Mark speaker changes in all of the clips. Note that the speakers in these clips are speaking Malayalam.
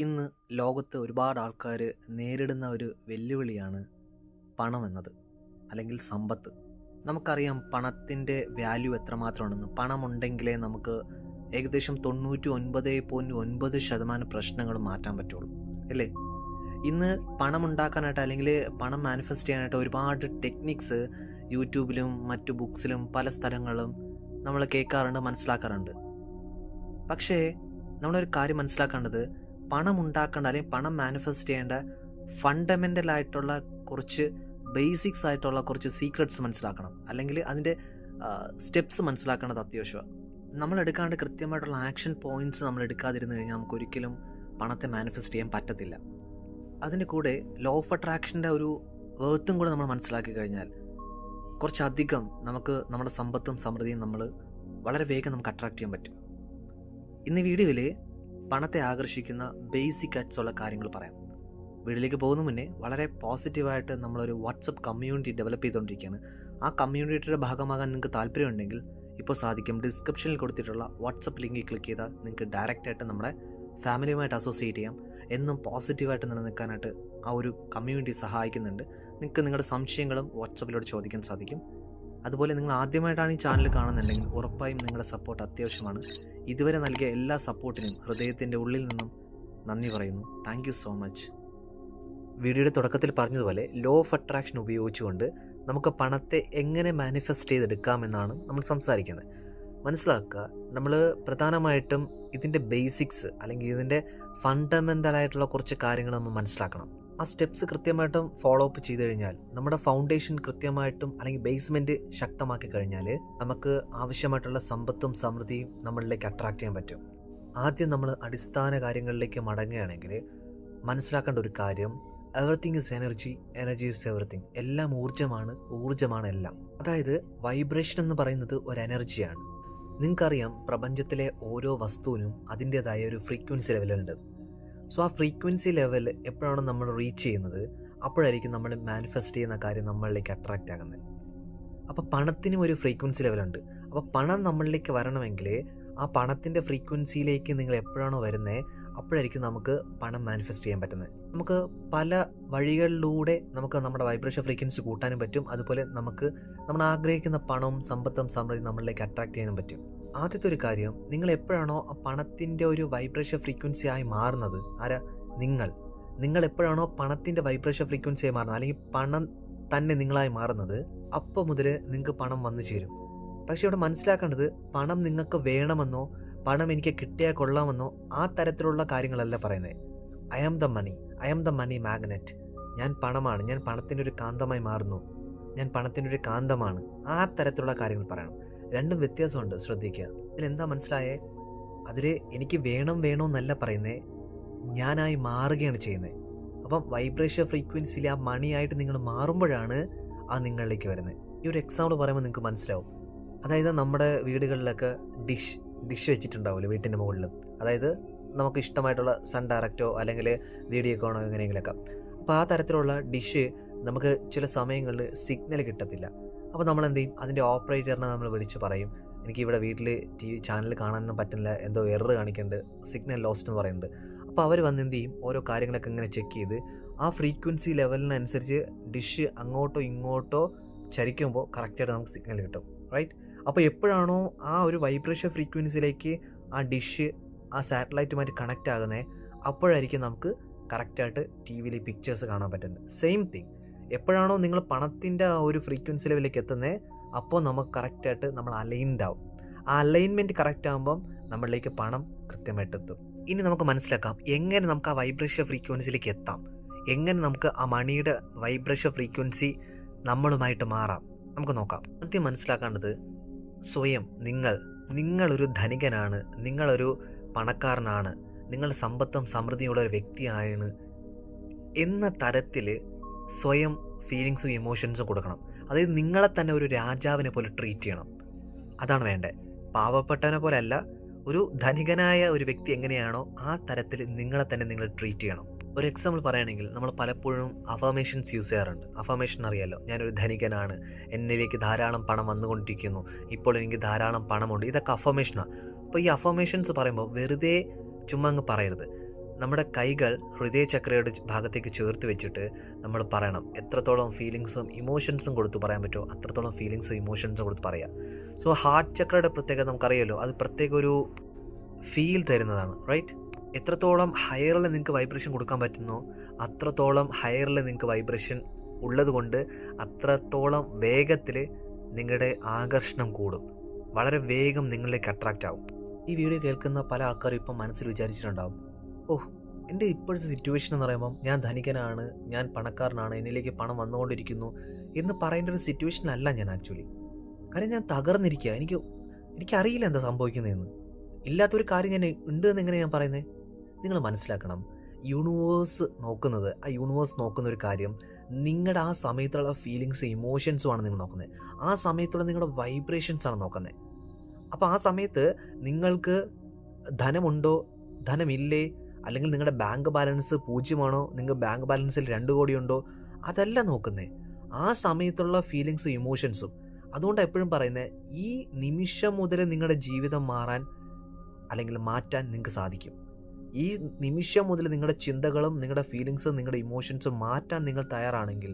Speaker 1: ഇന്ന് ലോകത്ത് ഒരുപാട് ആൾക്കാർ നേരിടുന്ന ഒരു വെല്ലുവിളിയാണ് പണം എന്നത്, അല്ലെങ്കിൽ സമ്പത്ത്. നമുക്കറിയാം പണത്തിൻ്റെ വാല്യൂ എത്രമാത്രമുണ്ടെന്ന്. പണമുണ്ടെങ്കിലേ നമുക്ക് ഏകദേശം 99.9% പ്രശ്നങ്ങൾ മാറ്റാൻ പറ്റുള്ളൂ, അല്ലേ? ഇന്ന് പണം ഉണ്ടാക്കാനായിട്ട് അല്ലെങ്കിൽ പണം മാനിഫെസ്റ്റ് ചെയ്യാനായിട്ട് ഒരുപാട് ടെക്നിക്സ് യൂട്യൂബിലും മറ്റു ബുക്സിലും പല സ്ഥലങ്ങളിലും നമ്മൾ കേൾക്കാറുണ്ട്, മനസ്സിലാക്കാറുണ്ട്. പക്ഷേ നമ്മളൊരു കാര്യം മനസ്സിലാക്കേണ്ടത്, പണം ഉണ്ടാക്കേണ്ട അല്ലെങ്കിൽ പണം മാനിഫെസ്റ്റ് ചെയ്യേണ്ട ഫണ്ടമെൻ്റൽ ആയിട്ടുള്ള കുറച്ച് ബേസിക്സ് ആയിട്ടുള്ള കുറച്ച് സീക്രട്സ് മനസ്സിലാക്കണം, അല്ലെങ്കിൽ അതിൻ്റെ സ്റ്റെപ്സ് മനസ്സിലാക്കേണ്ടത് അത്യാവശ്യമാണ്. നമ്മൾ എടുക്കാണ്ട് കൃത്യമായിട്ടുള്ള ആക്ഷൻ പോയിൻറ്റ്സ് നമ്മൾ എടുക്കാതിരുന്നു കഴിഞ്ഞാൽ നമുക്കൊരിക്കലും പണത്തെ മാനിഫെസ്റ്റ് ചെയ്യാൻ പറ്റത്തില്ല. അതിൻ്റെ കൂടെ ലോ ഓഫ് അട്രാക്ഷൻ്റെ ഒരു വേർത്തും കൂടെ നമ്മൾ മനസ്സിലാക്കി കഴിഞ്ഞാൽ കുറച്ചധികം നമുക്ക് നമ്മുടെ സമ്പത്തും സമൃദ്ധിയും നമ്മൾ വളരെ വേഗം നമുക്ക് അട്രാക്റ്റ് ചെയ്യാൻ പറ്റും. ഇന്ന് വീഡിയോയിൽ പണത്തെ ആകർഷിക്കുന്ന ബേസിക് ആയിട്ടുള്ള കാര്യങ്ങൾ പറയാം. വീഡിയോയിലേക്ക് പോകുന്ന മുന്നേ വളരെ പോസിറ്റീവായിട്ട് നമ്മളൊരു വാട്സപ്പ് കമ്മ്യൂണിറ്റി ഡെവലപ്പ് ചെയ്തുകൊണ്ടിരിക്കുകയാണ്. ആ കമ്മ്യൂണിറ്റിയുടെ ഭാഗമാകാൻ നിങ്ങൾക്ക് താല്പര്യമുണ്ടെങ്കിൽ ഇപ്പോൾ സാധിക്കും. ഡിസ്ക്രിപ്ഷനിൽ കൊടുത്തിട്ടുള്ള വാട്സപ്പ് ലിങ്കിൽ ക്ലിക്ക് ചെയ്താൽ നിങ്ങൾക്ക് ഡയറക്റ്റായിട്ട് നമ്മുടെ ഫാമിലിയുമായിട്ട് അസോസിയേറ്റ് ചെയ്യാം. എന്നും പോസിറ്റീവായിട്ട് നിലനിൽക്കാനായിട്ട് ആ ഒരു കമ്മ്യൂണിറ്റി സഹായിക്കുന്നുണ്ട്. നിങ്ങൾക്ക് നിങ്ങളുടെ സംശയങ്ങളും വാട്സപ്പിലൂടെ ചോദിക്കാൻ സാധിക്കും. അതുപോലെ നിങ്ങൾ ആദ്യമായിട്ടാണ് ഈ ചാനൽ കാണുന്നുണ്ടെങ്കിൽ ഉറപ്പായും നിങ്ങളുടെ സപ്പോർട്ട് അത്യാവശ്യമാണ്. ഇതുവരെ നൽകിയ എല്ലാ സപ്പോർട്ടിനും ഹൃദയത്തിൻ്റെ ഉള്ളിൽ നിന്നും നന്ദി പറയുന്നു. Thank you so much. വീഡിയോയുടെ തുടക്കത്തിൽ പറഞ്ഞതുപോലെ ലോ ഓഫ് അട്രാക്ഷൻ ഉപയോഗിച്ചുകൊണ്ട് നമുക്ക് പണത്തെ എങ്ങനെ മാനിഫെസ്റ്റ് ചെയ്തെടുക്കാമെന്നാണ് നമ്മൾ സംസാരിക്കുന്നത്. മനസ്സിലാക്കുക, നമ്മൾ പ്രധാനമായിട്ടും ഇതിൻ്റെ ബേസിക്സ് അല്ലെങ്കിൽ ഇതിൻ്റെ ഫണ്ടമെൻ്റലായിട്ടുള്ള കുറച്ച് കാര്യങ്ങൾ നമ്മൾ മനസ്സിലാക്കണം. ആ സ്റ്റെപ്സ് കൃത്യമായിട്ടും ഫോളോ അപ്പ് ചെയ്ത് കഴിഞ്ഞാൽ നമ്മുടെ ഫൗണ്ടേഷൻ കൃത്യമായിട്ടും അല്ലെങ്കിൽ ബേസ്മെൻറ്റ് ശക്തമാക്കി കഴിഞ്ഞാൽ നമുക്ക് ആവശ്യമായിട്ടുള്ള സമ്പത്തും സമൃദ്ധിയും നമ്മളിലേക്ക് അട്രാക്റ്റ് ചെയ്യാൻ പറ്റും. ആദ്യം നമ്മൾ അടിസ്ഥാന കാര്യങ്ങളിലേക്ക് മടങ്ങുകയാണെങ്കിൽ മനസ്സിലാക്കേണ്ട ഒരു കാര്യം, everything is energy, energy is everything. എല്ലാം ഊർജ്ജമാണ് എല്ലാം. അതായത് വൈബ്രേഷൻ എന്ന് പറയുന്നത് ഒരു എനർജിയാണ്. നിങ്ങൾക്കറിയാം പ്രപഞ്ചത്തിലെ ഓരോ വസ്തുവിനും അതിൻ്റേതായ ഒരു ഫ്രീക്വൻസി ലെവലുണ്ട്. സോ ആ ഫ്രീക്വൻസി ലെവൽ എപ്പോഴാണ് നമ്മൾ റീച്ച് ചെയ്യുന്നത്, അപ്പോഴായിരിക്കും നമ്മൾ മാനിഫെസ്റ്റ് ചെയ്യുന്ന കാര്യം നമ്മളിലേക്ക് അട്രാക്റ്റ് ആകുന്നത്. അപ്പോൾ പണത്തിനും ഒരു ഫ്രീക്വൻസി ലെവലുണ്ട്. അപ്പോൾ പണം നമ്മളിലേക്ക് വരണമെങ്കിൽ ആ പണത്തിൻ്റെ ഫ്രീക്വൻസിയിലേക്ക് നിങ്ങൾ എപ്പോഴാണോ വരുന്നത് അപ്പോഴായിരിക്കും നമുക്ക് പണം മാനിഫെസ്റ്റ് ചെയ്യാൻ പറ്റുന്നത്. നമുക്ക് പല വഴികളിലൂടെ നമുക്ക് നമ്മുടെ വൈബ്രേഷൻ ഫ്രീക്വൻസി കൂട്ടാനും പറ്റും. അതുപോലെ നമുക്ക് നമ്മൾ ആഗ്രഹിക്കുന്ന പണവും സമ്പത്തും സമൃദ്ധി നമ്മളിലേക്ക് അട്രാക്റ്റ് ചെയ്യാനും പറ്റും. ആദ്യത്തെ ഒരു കാര്യം, നിങ്ങൾ എപ്പോഴാണോ ആ പണത്തിൻ്റെ ഒരു വൈബ്രേഷൻ ഫ്രീക്വൻസി ആയി മാറുന്നത്, നിങ്ങൾ എപ്പോഴാണോ പണത്തിൻ്റെ വൈബ്രേഷൻ ഫ്രീക്വൻസി ആയി മാറുന്നത്, അല്ലെങ്കിൽ പണം തന്നെ നിങ്ങളായി മാറുന്നത്, അപ്പോൾ മുതൽ നിങ്ങൾക്ക് പണം വന്നു ചേരും. പക്ഷേ ഇവിടെ മനസ്സിലാക്കേണ്ടത്, പണം നിങ്ങൾക്ക് വേണമെന്നോ പണം എനിക്ക് കിട്ടിയാൽ കൊള്ളാമെന്നോ ആ തരത്തിലുള്ള കാര്യങ്ങളല്ല പറയുന്നത്. I am the money magnet. ഞാൻ പണമാണ്, ഞാൻ പണത്തിൻ്റെ ഒരു കാന്തമായി മാറുന്നു, ഞാൻ പണത്തിൻ്റെ ഒരു കാന്തമാണ്. ആ തരത്തിലുള്ള കാര്യങ്ങൾ പറയണം. രണ്ടും വ്യത്യാസമുണ്ട്, ശ്രദ്ധിക്കുക. ഇതിലെന്താ മനസ്സിലായേ? അതിൽ എനിക്ക് വേണമെന്നല്ല പറയുന്നത്, ഞാനായി മാറുകയാണ് ചെയ്യുന്നത്. അപ്പം വൈബ്രേഷൻ ഫ്രീക്വൻസിയിൽ ആ മണിയായിട്ട് നിങ്ങൾ മാറുമ്പോഴാണ് ആ നിങ്ങളിലേക്ക് വരുന്നത്. ഈ ഒരു എക്സാമ്പിൾ പറയുമ്പോൾ നിങ്ങൾക്ക് മനസ്സിലാവും. അതായത് നമ്മുടെ വീടുകളിലൊക്കെ ഡിഷ് വെച്ചിട്ടുണ്ടാവില്ല വീട്ടിൻ്റെ മുകളിൽ. അതായത് നമുക്ക് ഇഷ്ടമായിട്ടുള്ള സൺ ഡയറക്റ്റോ അല്ലെങ്കിൽ വീഡിയോക്കോണോ എങ്ങനെയെങ്കിലൊക്കെ. അപ്പോൾ ആ തരത്തിലുള്ള ഡിഷ് നമുക്ക് ചില സമയങ്ങളിൽ സിഗ്നൽ കിട്ടത്തില്ല. അപ്പോൾ നമ്മൾ എന്ത് ചെയ്യും, അതിൻ്റെ ഓപ്പറേറ്ററിനെ നമ്മൾ വിളിച്ച് പറയും, എനിക്ക് ഇവിടെ വീട്ടിൽ TV ചാനൽ കാണാനൊന്നും പറ്റുന്നില്ല, എന്തോ എറർ കാണിക്കുന്നുണ്ട്, സിഗ്നൽ ലോസ്റ്റ് എന്ന് പറയുന്നുണ്ട്. അപ്പോൾ അവർ വന്ന് എന്ത് ചെയ്യും, ഓരോ കാര്യങ്ങളൊക്കെ ഇങ്ങനെ ചെക്ക് ചെയ്ത് ആ ഫ്രീക്വൻസി ലെവലിനനുസരിച്ച് ഡിഷ് അങ്ങോട്ടോ ഇങ്ങോട്ടോ ചരിക്കുമ്പോൾ കറക്റ്റായിട്ട് നമുക്ക് സിഗ്നൽ കിട്ടും, റൈറ്റ്? അപ്പോൾ എപ്പോഴാണോ ആ ഒരു വൈബ്രേഷൻ ഫ്രീക്വൻസിയിലേക്ക് ആ ഡിഷ് ആ സാറ്റലൈറ്റുമായിട്ട് കണക്റ്റ് ആകുന്നത്, അപ്പോഴായിരിക്കും നമുക്ക് കറക്റ്റായിട്ട് TV പിക്ചേഴ്സ് കാണാൻ പറ്റുന്നത്. സെയിം തിങ്, എപ്പോഴാണോ നിങ്ങൾ പണത്തിൻ്റെ ആ ഒരു ഫ്രീക്വൻസി ലെവലിലേക്ക് എത്തുന്നത്, അപ്പോൾ നമുക്ക് കറക്റ്റായിട്ട് നമ്മൾ അലൈൻഡ് ആവും. ആ അലൈൻമെൻറ്റ് കറക്റ്റ് ആകുമ്പം നമ്മളിലേക്ക് പണം കൃത്യമായിട്ട് എത്തും. ഇനി നമുക്ക് മനസ്സിലാക്കാം എങ്ങനെ നമുക്ക് ആ വൈബ്രേഷൻ ഫ്രീക്വൻസിയിലേക്ക് എത്താം, എങ്ങനെ നമുക്ക് ആ മണിയുടെ വൈബ്രേഷൻ ഫ്രീക്വൻസി നമ്മളുമായിട്ട് മാറാം. നമുക്ക് നോക്കാം. ആദ്യം മനസ്സിലാക്കേണ്ടത്, സ്വയം നിങ്ങളൊരു ധനികനാണ്, നിങ്ങളൊരു പണക്കാരനാണ്, നിങ്ങൾ സമ്പത്തും സമൃദ്ധിയുള്ള ഒരു വ്യക്തിയാണ് എന്ന തരത്തിൽ സ്വയം ഫീലിങ്സും ഇമോഷൻസും കൊടുക്കണം. അതായത് നിങ്ങളെ തന്നെ ഒരു രാജാവിനെ പോലെ ട്രീറ്റ് ചെയ്യണം. അതാണ് വേണ്ടത്. പാവപ്പെട്ടവനെ പോലെ അല്ല, ഒരു ധനികനായ ഒരു വ്യക്തി എങ്ങനെയാണോ ആ തരത്തിൽ നിങ്ങളെ തന്നെ നിങ്ങൾ ട്രീറ്റ് ചെയ്യണം. ഒരു എക്സാമ്പിൾ പറയുകയാണെങ്കിൽ, നമ്മൾ പലപ്പോഴും അഫർമേഷൻസ് യൂസ് ചെയ്യാറുണ്ട്. അഫർമേഷൻ അറിയാമല്ലോ, ഞാനൊരു ധനികനാണ്, എന്നിലേക്ക് ധാരാളം പണം വന്നുകൊണ്ടിരിക്കുന്നു, ഇപ്പോൾ എനിക്ക് ധാരാളം പണമുണ്ട്, ഇതൊക്കെ അഫർമേഷനാണ്. അപ്പോൾ ഈ അഫർമേഷൻസ് പറയുമ്പോൾ വെറുതെ ചുമ്മാ അങ്ങ് പറയരുത്. നമ്മുടെ കൈകൾ ഹൃദയചക്രയുടെ ഭാഗത്തേക്ക് ചേർത്ത് വെച്ചിട്ട് നമ്മൾ പറയണം. എത്രത്തോളം ഫീലിങ്സും ഇമോഷൻസും കൊടുത്ത് പറയാൻ പറ്റുമോ അത്രത്തോളം ഫീലിങ്സും ഇമോഷൻസും കൊടുത്ത് പറയാം. സോ ഹാർട്ട് ചക്രയുടെ പ്രത്യേകത നമുക്കറിയാമല്ലോ, അത് പ്രത്യേക ഒരു ഫീൽ തരുന്നതാണ്, റൈറ്റ്? എത്രത്തോളം ഹയറിൽ നിങ്ങൾക്ക് വൈബ്രേഷൻ കൊടുക്കാൻ പറ്റുന്നോ അത്രത്തോളം ഹയറിൽ നിങ്ങൾക്ക് വൈബ്രേഷൻ ഉള്ളത് കൊണ്ട് അത്രത്തോളം വേഗത്തിൽ നിങ്ങളുടെ ആകർഷണം കൂടും, വളരെ വേഗം നിങ്ങളിലേക്ക് അട്രാക്റ്റ് ആവും. ഈ വീഡിയോ കേൾക്കുന്ന പല ആൾക്കാരും ഇപ്പം മനസ്സിൽ വിചാരിച്ചിട്ടുണ്ടാവും, എൻ്റെ ഇപ്പോഴത്തെ സിറ്റുവേഷൻ എന്ന് പറയുമ്പം ഞാൻ ധനികനാണ്, ഞാൻ പണക്കാരനാണ്, എന്നിലേക്ക് പണം വന്നുകൊണ്ടിരിക്കുന്നു എന്ന് പറയേണ്ട ഒരു സിറ്റുവേഷനിലല്ല ഞാൻ ആക്ച്വലി. കാര്യം ഞാൻ തകർന്നിരിക്കുക. എനിക്കറിയില്ല എന്താ സംഭവിക്കുന്നതെന്ന്. ഇല്ലാത്തൊരു കാര്യം ഞാൻ ഉണ്ട് എന്ന് എങ്ങനെ ഞാൻ പറയുന്നത്? നിങ്ങൾ മനസ്സിലാക്കണം, യൂണിവേഴ്സ് നോക്കുന്ന ഒരു കാര്യം നിങ്ങളുടെ ആ സമയത്തുള്ള ഫീലിങ്സ് ഇമോഷൻസുമാണ് നിങ്ങൾ നോക്കുന്നത്. ആ സമയത്തുള്ള നിങ്ങളുടെ വൈബ്രേഷൻസാണ് നോക്കുന്നത്. അപ്പോൾ ആ സമയത്ത് നിങ്ങൾക്ക് ധനമുണ്ടോ ധനമില്ലേ, അല്ലെങ്കിൽ നിങ്ങളുടെ ബാങ്ക് ബാലൻസ് 0 നിങ്ങൾ ബാങ്ക് ബാലൻസിൽ 2 കോടി ഉണ്ടോ, അതല്ല നോക്കുന്നത്, ആ സമയത്തുള്ള ഫീലിങ്സും ഇമോഷൻസും. അതുകൊണ്ട് എപ്പോഴും പറയുന്നത്, ഈ നിമിഷം മുതൽ നിങ്ങളുടെ ജീവിതം മാറാൻ അല്ലെങ്കിൽ മാറ്റാൻ നിങ്ങൾക്ക് സാധിക്കും. ഈ നിമിഷം മുതൽ നിങ്ങളുടെ ചിന്തകളും നിങ്ങളുടെ ഫീലിങ്സും നിങ്ങളുടെ ഇമോഷൻസും മാറ്റാൻ നിങ്ങൾ തയ്യാറാണെങ്കിൽ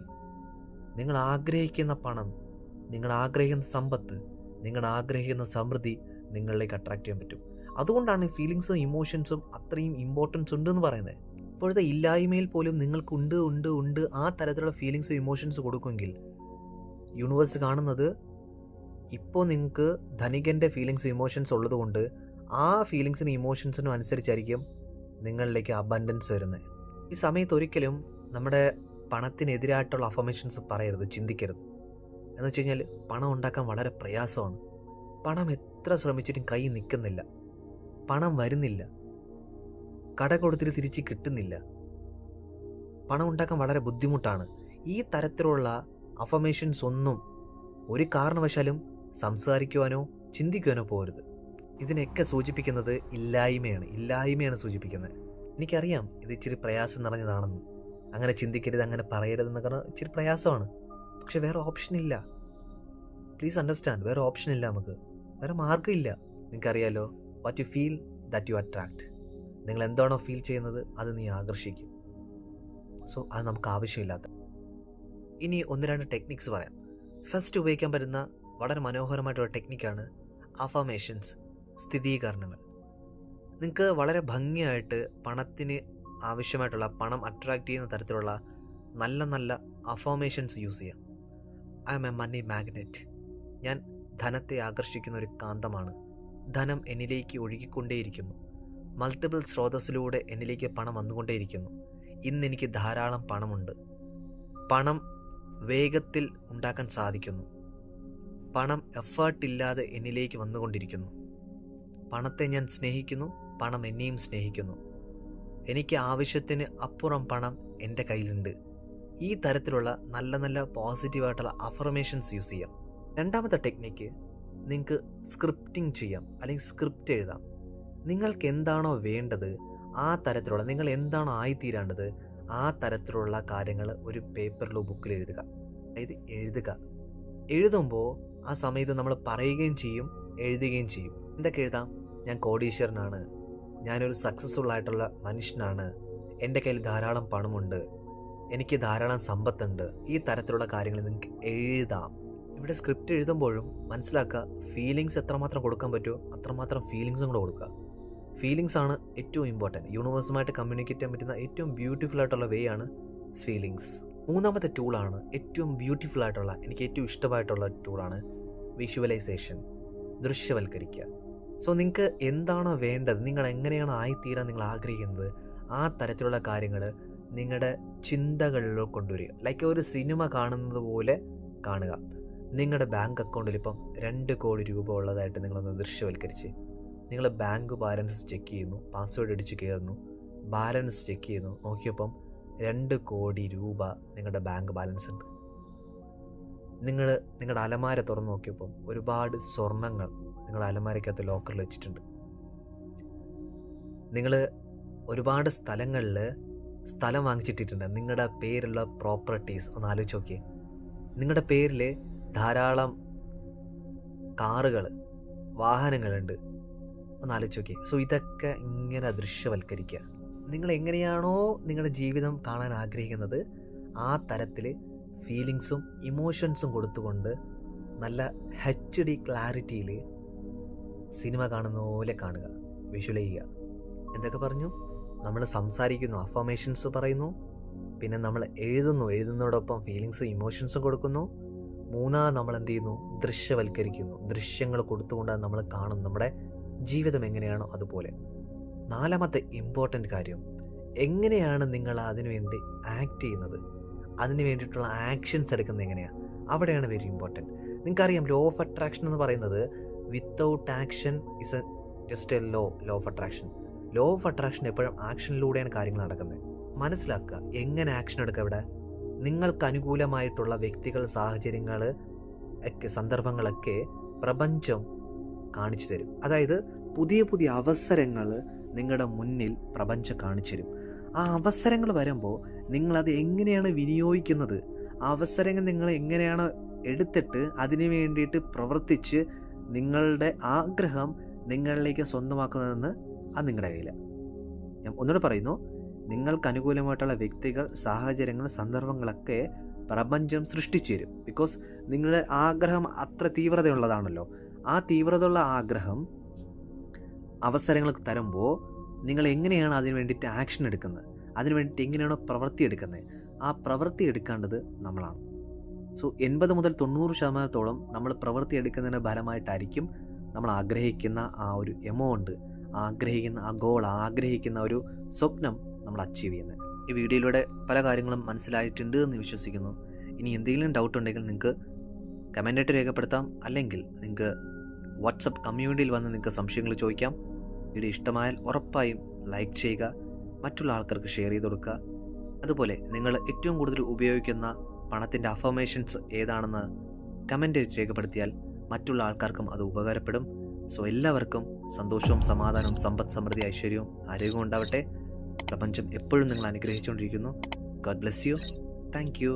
Speaker 1: നിങ്ങൾ ആഗ്രഹിക്കുന്ന പണം, നിങ്ങൾ ആഗ്രഹിക്കുന്ന സമ്പത്ത്, നിങ്ങൾ ആഗ്രഹിക്കുന്ന സമൃദ്ധി നിങ്ങളിലേക്ക് അട്രാക്റ്റ് ചെയ്യാൻ പറ്റും. അതുകൊണ്ടാണ് ഫീലിങ്സും ഇമോഷൻസും അത്രയും ഇമ്പോർട്ടൻസ് ഉണ്ടെന്ന് പറയുന്നത്. ഇപ്പോഴത്തെ ഇല്ലായ്മയിൽ പോലും നിങ്ങൾക്ക് ഉണ്ട് ആ തരത്തിലുള്ള ഫീലിങ്സും ഇമോഷൻസ് കൊടുക്കുമെങ്കിൽ യൂണിവേഴ്സ് കാണുന്നത് ഇപ്പോൾ നിങ്ങൾക്ക് ധനികൻ്റെ ഫീലിങ്സ് ഇമോഷൻസ് ഉള്ളതുകൊണ്ട് ആ ഫീലിങ്സിനും ഇമോഷൻസിനും അനുസരിച്ചായിരിക്കും നിങ്ങളിലേക്ക് അബണ്ടൻസ് വരുന്നത്. ഈ സമയത്ത് ഒരിക്കലും നമ്മുടെ പണത്തിനെതിരായിട്ടുള്ള അഫർമേഷൻസ് പറയരുത്, ചിന്തിക്കരുത്. എന്ന് വെച്ച് കഴിഞ്ഞാൽ പണം ഉണ്ടാക്കാൻ വളരെ പ്രയാസമാണ്. പണം എത്ര ശ്രമിച്ചിട്ടും കൈ നിൽക്കുന്നില്ല, പണം വരുന്നില്ല, കട കൊടുത്തിട്ട് തിരിച്ച് കിട്ടുന്നില്ല, പണം ഉണ്ടാക്കാൻ വളരെ ബുദ്ധിമുട്ടാണ്. ഈ തരത്തിലുള്ള അഫർമേഷൻസ് ഒന്നും ഒരു കാരണവശാലും സംസാരിക്കുവാനോ ചിന്തിക്കുവാനോ പോകരുത്. ഇതിനൊക്കെ സൂചിപ്പിക്കുന്നത് ഇല്ലായ്മയാണ് സൂചിപ്പിക്കുന്നത്. എനിക്കറിയാം ഇത് ഇച്ചിരി പ്രയാസം നിറഞ്ഞതാണെന്ന്, അങ്ങനെ ചിന്തിക്കരുത്, അങ്ങനെ പറയരുതെന്ന് പറഞ്ഞാൽ ഇച്ചിരി പ്രയാസമാണ്. പക്ഷെ വേറെ ഓപ്ഷൻ ഇല്ല. പ്ലീസ് അണ്ടർസ്റ്റാൻഡ്, വേറെ ഓപ്ഷൻ ഇല്ല, നമുക്ക് വേറെ മാർഗ്ഗമില്ല. നിങ്ങൾക്കറിയാലോ, what you feel that you attract. നിങ്ങൾ എന്താണോ ഫീൽ ചെയ്യുന്നത് അത് നീ ആകർഷിക്കും. സോ അത് നമുക്ക് ആവശ്യമില്ലാത്ത. ഇനി 1-2 ടെക്നിക്സ് പറയാം. ഫസ്റ്റ് ഉപയോഗിക്കാൻ പറ്റുന്ന വളരെ മനോഹരമായിട്ടുള്ള ടെക്നിക്കാണ് അഫർമേഷൻസ്, സ്ഥിരീകരണങ്ങൾ. നിങ്ങൾക്ക് വളരെ ഭംഗിയായിട്ട് പണത്തിന് ആവശ്യമായിട്ടുള്ള പണം അട്രാക്റ്റ് ചെയ്യുന്ന തരത്തിലുള്ള നല്ല നല്ല അഫർമേഷൻസ് യൂസ് ചെയ്യാം. I am a money magnet. ഞാൻ ധനത്തെ ആകർഷിക്കുന്ന ഒരു കാന്തമാണ്. ധനം എന്നിലേക്ക് ഒഴുകിക്കൊണ്ടേയിരിക്കുന്നു. മൾട്ടിപ്പിൾ സ്രോതസ്സിലൂടെ എന്നിലേക്ക് പണം വന്നുകൊണ്ടേയിരിക്കുന്നു. ഇന്നെനിക്ക് ധാരാളം പണമുണ്ട്. പണം വേഗത്തിൽ ഉണ്ടാക്കാൻ സാധിക്കുന്നു. പണം എഫേർട്ടില്ലാതെ എന്നിലേക്ക് വന്നുകൊണ്ടിരിക്കുന്നു. പണത്തെ ഞാൻ സ്നേഹിക്കുന്നു, പണം എന്നെയും സ്നേഹിക്കുന്നു. എനിക്ക് ആവശ്യത്തിന് അപ്പുറം പണം എൻ്റെ കയ്യിലുണ്ട്. ഈ തരത്തിലുള്ള നല്ല നല്ല പോസിറ്റീവായിട്ടുള്ള അഫർമേഷൻസ് യൂസ് ചെയ്യാം. രണ്ടാമത്തെ ടെക്നിക്ക്, നിങ്ങൾക്ക് സ്ക്രിപ്റ്റിംഗ് ചെയ്യാം, അല്ലെങ്കിൽ സ്ക്രിപ്റ്റ് എഴുതാം. നിങ്ങൾക്ക് എന്താണോ വേണ്ടത് ആ തരത്തിലുള്ള, നിങ്ങൾ എന്താണോ ആയിത്തീരേണ്ടത് ആ തരത്തിലുള്ള കാര്യങ്ങൾ ഒരു പേപ്പറിലോ ബുക്കിൽ എഴുതുക. അതായത് എഴുതുമ്പോൾ ആ സമയത്ത് നമ്മൾ പറയുകയും ചെയ്യും, എഴുതുകയും ചെയ്യും. എന്തൊക്കെ എഴുതാം? ഞാൻ കോടീശ്വരനാണ്, ഞാനൊരു സക്സസ്ഫുൾ ആയിട്ടുള്ള മനുഷ്യനാണ്, എൻ്റെ കയ്യിൽ ധാരാളം പണമുണ്ട്, എനിക്ക് ധാരാളം സമ്പത്തുണ്ട്. ഈ തരത്തിലുള്ള കാര്യങ്ങൾ നിങ്ങൾക്ക് എഴുതാം. ഇവിടെ സ്ക്രിപ്റ്റ് എഴുതുമ്പോഴും മനസ്സിലാക്കുക, ഫീലിങ്സ് എത്രമാത്രം കൊടുക്കാൻ പറ്റുമോ അത്രമാത്രം ഫീലിങ്സും കൂടെ കൊടുക്കുക. ഫീലിങ്സ് ആണ് ഏറ്റവും ഇമ്പോർട്ടൻറ്റ്. യൂണിവേഴ്സുമായിട്ട് കമ്മ്യൂണിക്കേറ്റ് ചെയ്യാൻ പറ്റുന്ന ഏറ്റവും ബ്യൂട്ടിഫുൾ ആയിട്ടുള്ള വേ ആണ് ഫീലിങ്സ്. മൂന്നാമത്തെ ടൂളാണ് ഏറ്റവും ബ്യൂട്ടിഫുൾ ആയിട്ടുള്ള, എനിക്ക് ഏറ്റവും ഇഷ്ടമായിട്ടുള്ള ടൂളാണ് വിഷ്വലൈസേഷൻ, ദൃശ്യവൽക്കരിക്കുക. സോ നിങ്ങൾക്ക് എന്താണോ വേണ്ടത്, നിങ്ങൾ എങ്ങനെയാണോ ആയിത്തീരാൻ നിങ്ങൾ ആഗ്രഹിക്കുന്നത് ആ തരത്തിലുള്ള കാര്യങ്ങൾ നിങ്ങളുടെ ചിന്തകളിലോ കൊണ്ടുവരിക. ലൈക്ക് ഒരു സിനിമ കാണുന്നത് പോലെ കാണുക. നിങ്ങളുടെ ബാങ്ക് അക്കൗണ്ടിൽ ഇപ്പം 2 കോടി രൂപ ഉള്ളതായിട്ട് നിങ്ങളൊന്ന് ദൃശ്യവൽക്കരിച്ച് നിങ്ങൾ ബാങ്ക് ബാലൻസ് ചെക്ക് ചെയ്യുന്നു, പാസ്വേഡ് അടിച്ച് കയറുന്നു, ബാലൻസ് ചെക്ക് ചെയ്യുന്നു, നോക്കിയപ്പം 2 കോടി രൂപ നിങ്ങളുടെ ബാങ്ക് ബാലൻസ് ഉണ്ട്. നിങ്ങളുടെ അലമാര തുറന്ന് നോക്കിയപ്പം ഒരുപാട് സ്വർണങ്ങൾ നിങ്ങളുടെ അലമാരയ്ക്കകത്ത് ലോക്കറിൽ വെച്ചിട്ടുണ്ട്. നിങ്ങൾ ഒരുപാട് സ്ഥലങ്ങളിൽ സ്ഥലം വാങ്ങിച്ചിട്ടിട്ടുണ്ട്. നിങ്ങളുടെ പേരുള്ള പ്രോപ്പർട്ടീസ് ഒന്ന് ആലോചിച്ച് നോക്കിയേ. നിങ്ങളുടെ പേരിൽ ധാരാളം കാറുകൾ, വാഹനങ്ങളുണ്ട്, ഒന്ന് ആലോചിച്ച് നോക്കിയേ. സോ ഇതൊക്കെ ഇങ്ങനെ ദൃശ്യവൽക്കരിക്കുക. നിങ്ങൾ എങ്ങനെയാണോ നിങ്ങളുടെ ജീവിതം കാണാൻ ആഗ്രഹിക്കുന്നത് ആ തരത്തിൽ ഫീലിങ്സും ഇമോഷൻസും കൊടുത്തുകൊണ്ട് നല്ല HD ക്ലാരിറ്റിയിൽ സിനിമ കാണുന്ന പോലെ കാണുക, വിഷ്വലൈസ് ചെയ്യുക. എന്തൊക്കെ പറഞ്ഞു? നമ്മൾ സംസാരിക്കുന്നു, അഫർമേഷൻസ് പറയുന്നു, പിന്നെ നമ്മൾ എഴുതുന്നതോടൊപ്പം ഫീലിങ്സും ഇമോഷൻസും കൊടുക്കുന്നു. മൂന്നാമത് നമ്മൾ എന്ത് ചെയ്യുന്നു? ദൃശ്യവൽക്കരിക്കുന്നു. ദൃശ്യങ്ങൾ കൊടുത്തുകൊണ്ട് നമ്മൾ കാണുന്നു നമ്മുടെ ജീവിതം എങ്ങനെയാണോ അതുപോലെ. നാലാമത്തെ ഇമ്പോർട്ടൻ്റ് കാര്യം, എങ്ങനെയാണ് നിങ്ങൾ അതിനു വേണ്ടി ആക്ട് ചെയ്യുന്നത്, അതിന് വേണ്ടിയിട്ടുള്ള ആക്ഷൻസ് എടുക്കുന്നത് എങ്ങനെയാണ്, അവിടെയാണ് വെരി ഇമ്പോർട്ടൻറ്റ്. നിങ്ങൾക്കറിയാം ലോ ഓഫ് അട്രാക്ഷൻ എന്ന് പറയുന്നത് without action is just A law of attraction. Law of attraction എപ്പോഴും ആക്ഷനിലൂടെയാണ് കാര്യങ്ങൾ നടക്കുന്നത്. മനസ്സിലാക്കുക എങ്ങനെ ആക്ഷൻ എടുക്കുക. ഇവിടെ നിങ്ങൾക്ക് അനുകൂലമായിട്ടുള്ള വ്യക്തികൾ, സാഹചര്യങ്ങൾ ഒക്കെ സന്ദർഭങ്ങളൊക്കെ പ്രപഞ്ചം കാണിച്ചു തരും. അതായത് പുതിയ പുതിയ അവസരങ്ങൾ നിങ്ങളുടെ മുന്നിൽ പ്രപഞ്ചം കാണിച്ചു തരും. ആ അവസരങ്ങൾ വരുമ്പോൾ നിങ്ങളത് എങ്ങനെയാണ് വിനിയോഗിക്കുന്നത്, ആ അവസരങ്ങൾ നിങ്ങൾ എങ്ങനെയാണ് എടുത്തിട്ട് അതിന് വേണ്ടിയിട്ട് പ്രവർത്തിച്ച് നിങ്ങളുടെ ആഗ്രഹം നിങ്ങളിലേക്ക് സ്വന്തമാക്കുന്നതെന്ന് അത് നിങ്ങളുടെ കയ്യിലാണ്. ഞാൻ ഒന്നുകൂടെ പറയുന്നു, നിങ്ങൾക്ക് അനുകൂലമായിട്ടുള്ള വ്യക്തികൾ, സാഹചര്യങ്ങൾ, സന്ദർഭങ്ങളൊക്കെ പ്രപഞ്ചം സൃഷ്ടിച്ചു തരും. ബിക്കോസ് നിങ്ങളുടെ ആഗ്രഹം അത്ര തീവ്രതയുള്ളതാണല്ലോ. ആ തീവ്രതയുള്ള ആഗ്രഹം അവസരങ്ങൾ തരുമ്പോൾ നിങ്ങൾ എങ്ങനെയാണ് അതിന് വേണ്ടിയിട്ട് ആക്ഷൻ എടുക്കുന്നത്, അതിന് വേണ്ടിയിട്ട് എങ്ങനെയാണോ പ്രവൃത്തി എടുക്കുന്നത്, ആ പ്രവൃത്തി എടുക്കേണ്ടത് നമ്മളാണ്. സോ 80 മുതൽ 90% നമ്മൾ പ്രവൃത്തി എടുക്കുന്നതിന് ഫലമായിട്ടായിരിക്കും നമ്മൾ ആഗ്രഹിക്കുന്ന ആ ഒരു എമൗണ്ട്, ആഗ്രഹിക്കുന്ന ആ ഗോൾ, ആഗ്രഹിക്കുന്ന ഒരു സ്വപ്നം നമ്മൾ അച്ചീവ് ചെയ്യുന്നത്. ഈ വീഡിയോയിലൂടെ പല കാര്യങ്ങളും മനസ്സിലായിട്ടുണ്ട് എന്ന് വിശ്വസിക്കുന്നു. ഇനി എന്തെങ്കിലും ഡൗട്ട് ഉണ്ടെങ്കിൽ നിങ്ങൾക്ക് കമൻ്റായിട്ട് രേഖപ്പെടുത്താം, അല്ലെങ്കിൽ നിങ്ങൾക്ക് വാട്സപ്പ് കമ്മ്യൂണിറ്റിയിൽ വന്ന് നിങ്ങൾക്ക് സംശയങ്ങൾ ചോദിക്കാം. വീഡിയോ ഇഷ്ടമായാൽ ഉറപ്പായും ലൈക്ക് ചെയ്യുക, മറ്റുള്ള ആൾക്കാർക്ക് ഷെയർ ചെയ്ത് കൊടുക്കുക. അതുപോലെ നിങ്ങൾ ഏറ്റവും കൂടുതൽ ഉപയോഗിക്കുന്ന പണത്തിൻ്റെ അഫർമേഷൻസ് ഏതാണെന്ന് കമൻ്റ് രേഖപ്പെടുത്തിയാൽ മറ്റുള്ള ആൾക്കാർക്കും അത് ഉപകാരപ്പെടും. സോ എല്ലാവർക്കും സന്തോഷവും സമാധാനവും സമ്പദ് സമൃദ്ധി ഐശ്വര്യവും ആരോഗ്യവും ഉണ്ടാവട്ടെ. പ്രപഞ്ചം എപ്പോഴും നിങ്ങൾ അനുഗ്രഹിച്ചുകൊണ്ടിരിക്കുന്നു. God bless you. Thank U.